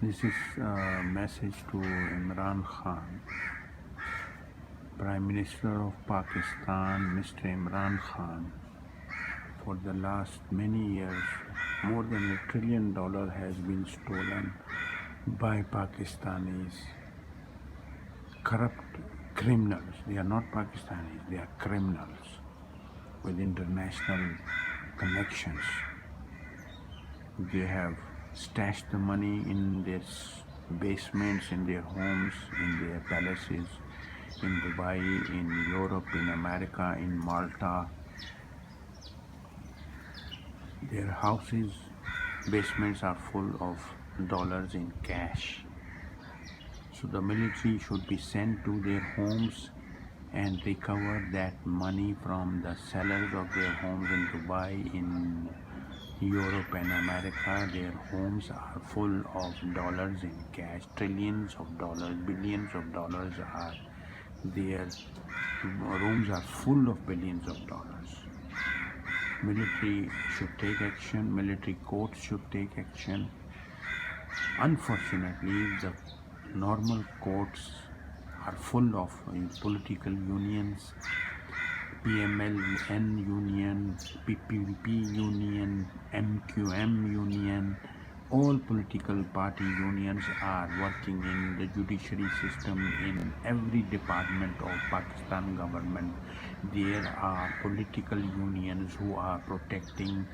This is a message to Imran Khan, Prime Minister of Pakistan, Mr. Imran Khan. For the last many years, more than $1 trillion has been stolen by Pakistanis, corrupt criminals. They are not Pakistanis, they are criminals with international connections. They have stashed the money in their basements, in their homes, in their palaces, in Dubai, in Europe, in America, in Malta. Their houses, basements are full of dollars in cash. So the military should be sent to their homes and recover that money from the sellers of their homes in Dubai, in Europe and America. Their homes are full of dollars in cash, trillions of dollars, billions of dollars are their rooms are full of billions of dollars. Military should take action, military courts should take action. Unfortunately, the normal courts are full of political unions, PMLN union, PPP union, MQM union. All political party unions are working in the judiciary system, in every department of Pakistan government. There are political unions who are protecting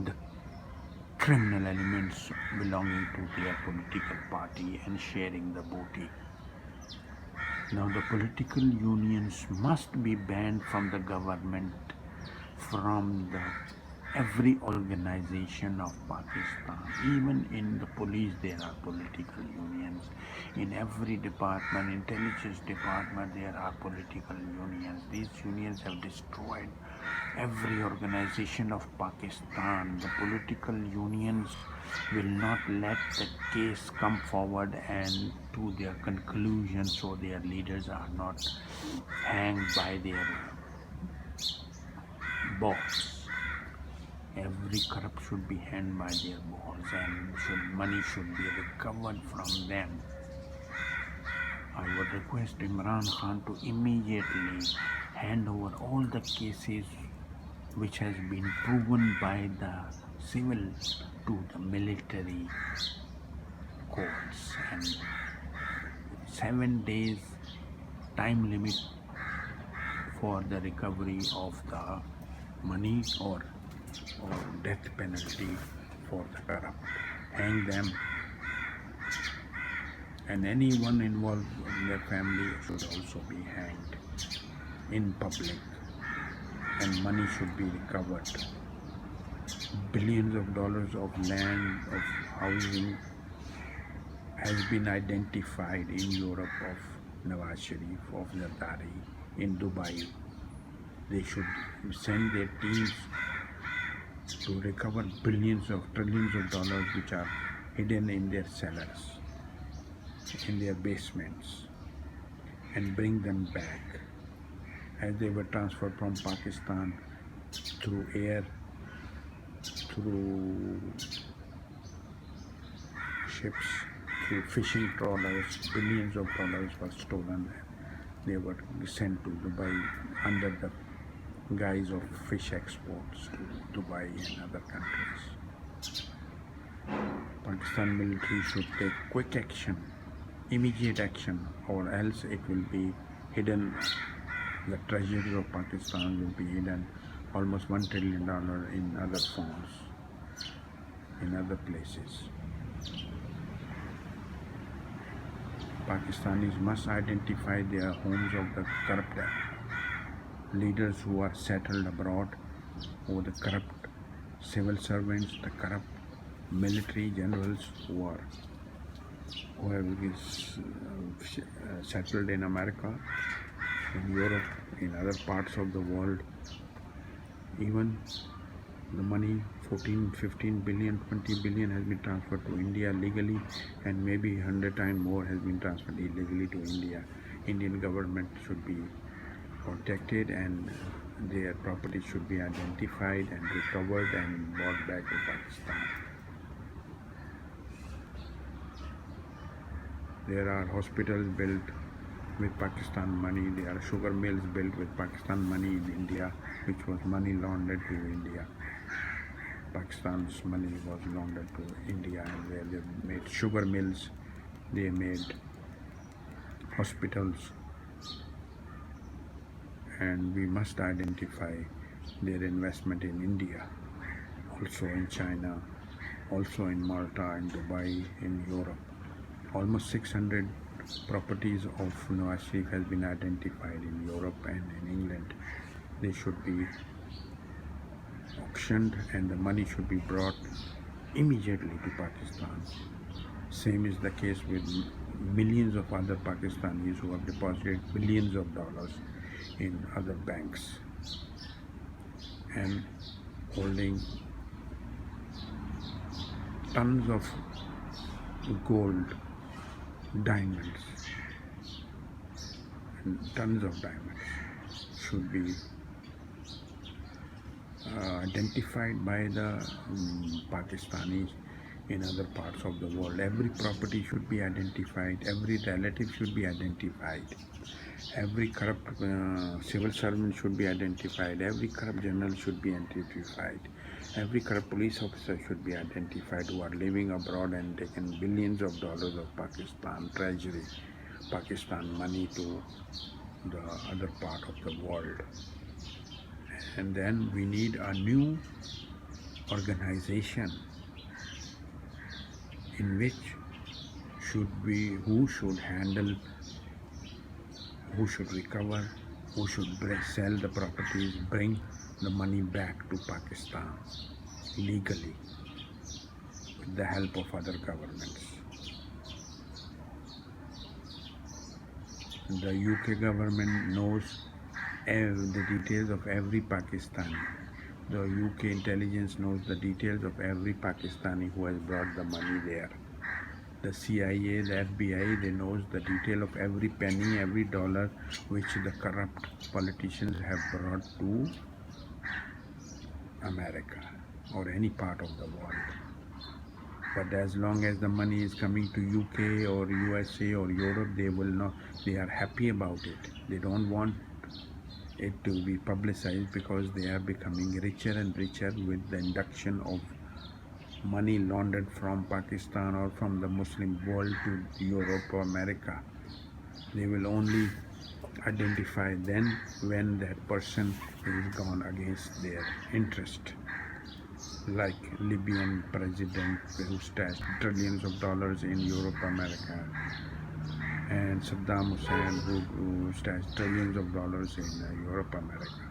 the criminal elements belonging to their political party and sharing the booty. Now the political unions must be banned from the government, from every organization of Pakistan. Even in the police there are political unions. In every department, intelligence department, there are political unions. These unions have destroyed every organization of Pakistan. The political unions will not let the case come forward and to their conclusion, so their leaders are not hanged by their boss. Every corrupt should be hanged by their boss, and money should be recovered from them. I would request Imran Khan to immediately hand over all the cases which has been proven by the civil to the military courts, and 7 days time limit for the recovery of the money or death penalty for the corrupt. Hang them, and anyone involved in their family should also be hanged in public, and money should be recovered. Billions of dollars of land, of housing has been identified in Europe of Nawaz Sharif, of Zardari, in Dubai. They should send their teams to recover billions of trillions of dollars which are hidden in their cellars, in their basements, and bring them back, as they were transferred from Pakistan through air, through ships, through fishing trawlers. Billions of dollars were stolen. They were sent to Dubai under the guise of fish exports to Dubai and other countries. Pakistan military should take quick action, immediate action, or else it will be hidden. The treasury of Pakistan will be hidden, almost $1 trillion in other forms, in other places. Pakistanis must identify their homes of the corrupt leaders who are settled abroad, or the corrupt civil servants, the corrupt military generals who have settled in America, in Europe, in other parts of the world. Even the money, 14, 15 billion, 20 billion has been transferred to India legally, and maybe 100 times more has been transferred illegally to India. Indian government should be protected, and their property should be identified and recovered and brought back to Pakistan. There are hospitals built with Pakistan money. There are sugar mills built with Pakistan money in India, which was money laundered to India. Pakistan's money was laundered to India, and where they made sugar mills, they made hospitals, and we must identify their investment in India, also in China, also in Malta, in Dubai, in Europe. Almost 600 properties of Nawaz Sharif has been identified in Europe and in England. They should be auctioned and the money should be brought immediately to Pakistan. Same is the case with millions of other Pakistanis who have deposited billions of dollars in other banks and holding tons of gold, diamonds, and tons of diamonds should be identified by the Pakistanis in other parts of the world. Every property should be identified, every relative should be identified, every corrupt civil servant should be identified, every corrupt general should be identified, every corrupt police officer should be identified who are living abroad and taken billions of dollars of Pakistan treasury, Pakistan money to the other part of the world. And then we need a new organization in which who should handle, who should recover, who should sell the properties, bring the money back to Pakistan legally with the help of other governments. The UK government knows the details of every Pakistani. The UK intelligence knows the details of every Pakistani who has brought the money there. The CIA, the FBI, they knows the detail of every penny, every dollar which the corrupt politicians have brought to America or any part of the world. But as long as the money is coming to UK or USA or Europe, they will not, they are happy about it. They don't want it to be publicized because they are becoming richer and richer with the induction of money laundered from Pakistan or from the Muslim world to Europe or America. They will only identify then when that person is gone against their interest. Like Libyan president who stashed trillions of dollars in Europe, America, and Saddam Hussein who stashed trillions of dollars in Europe, America.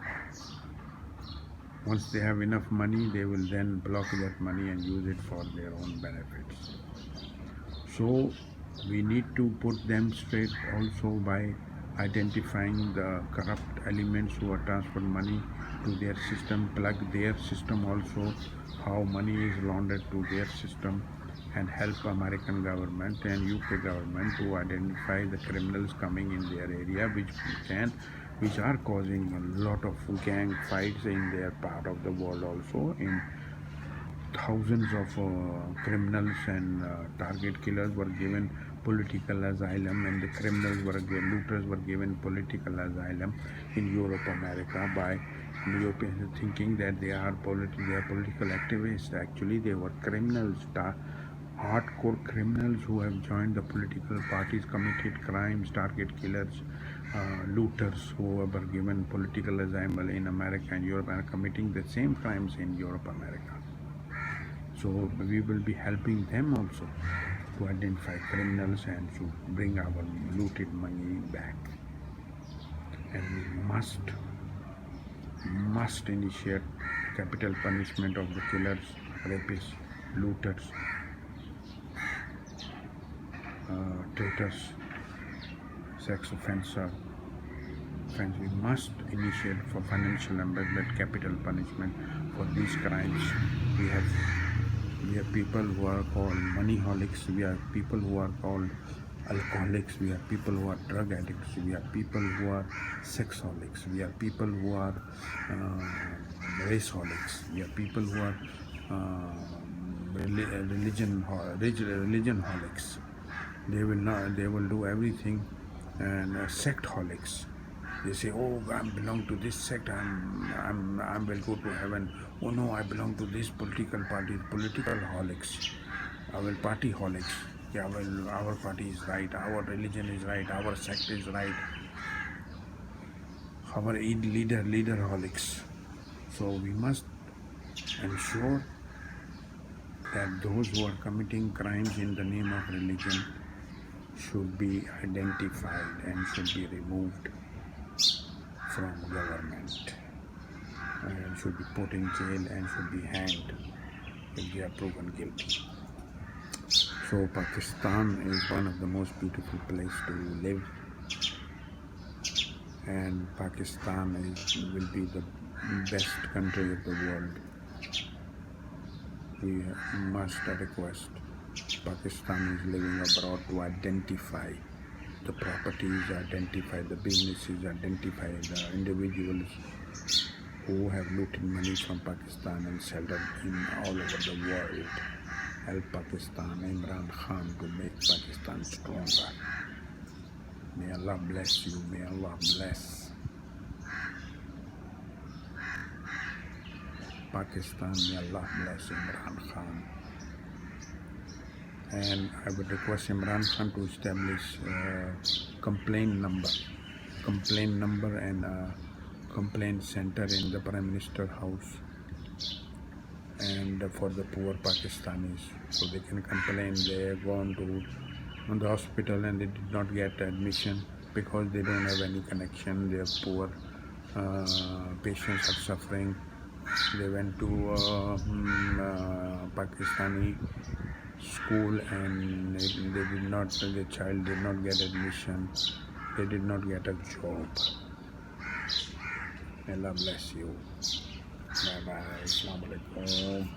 Once they have enough money, they will then block that money and use it for their own benefits. So we need to put them straight also by identifying the corrupt elements who are transferred money to their system, plug their system also, how money is laundered to their system, and help American government and UK government to identify the criminals coming in their area, which are causing a lot of gang fights in their part of the world also. In thousands of criminals and target killers were given political asylum, and the criminals looters were given political asylum in Europe, America by Europeans thinking that they are political activists. Actually, they were criminals, hardcore criminals who have joined the political parties, committed crimes, target killers, looters who were given political asylum in America and Europe and are committing the same crimes in Europe, America. So we will be helping them also to identify criminals and to bring our looted money back. And we must initiate capital punishment of the killers, rapists, looters, traitors, sex offenders. We must initiate for financial embezzlement capital punishment for these crimes. We have people who are called moneyholics, we have people who are called alcoholics, we have people who are drug addicts, we have people who are sexholics, we have people who are raceholics, we have people who are religion holics. They will not. They will do everything, and sectholics. They say, "Oh, I belong to this sect. I will go to heaven." Oh no, I belong to this political party. Political holics. Our party holics. Yeah, well, our party is right. Our religion is right. Our sect is right. Our leader holics. So we must ensure that those who are committing crimes in the name of religion should be identified and should be removed from government and should be put in jail and should be hanged if they are proven guilty. So Pakistan is one of the most beautiful places to live, and Pakistan will be the best country of the world. We must request Pakistanis living abroad to identify the properties, identify the businesses, identify the individuals who have looted money from Pakistan and sold it in all over the world. Help Pakistan, Imran Khan, to make Pakistan stronger. May Allah bless you. May Allah bless Pakistan. May Allah bless Imran Khan. And I would request Imran Khan to establish a complaint number and a complaint center in the Prime Minister House, and for the poor Pakistanis, so they can complain. They have gone to the hospital and they did not get admission because they don't have any connection. They are poor. Patients are suffering. They went to Pakistani school and the child did not get admission. They did not get a job. Allah bless you. Bye bye. Assalamu alaikum.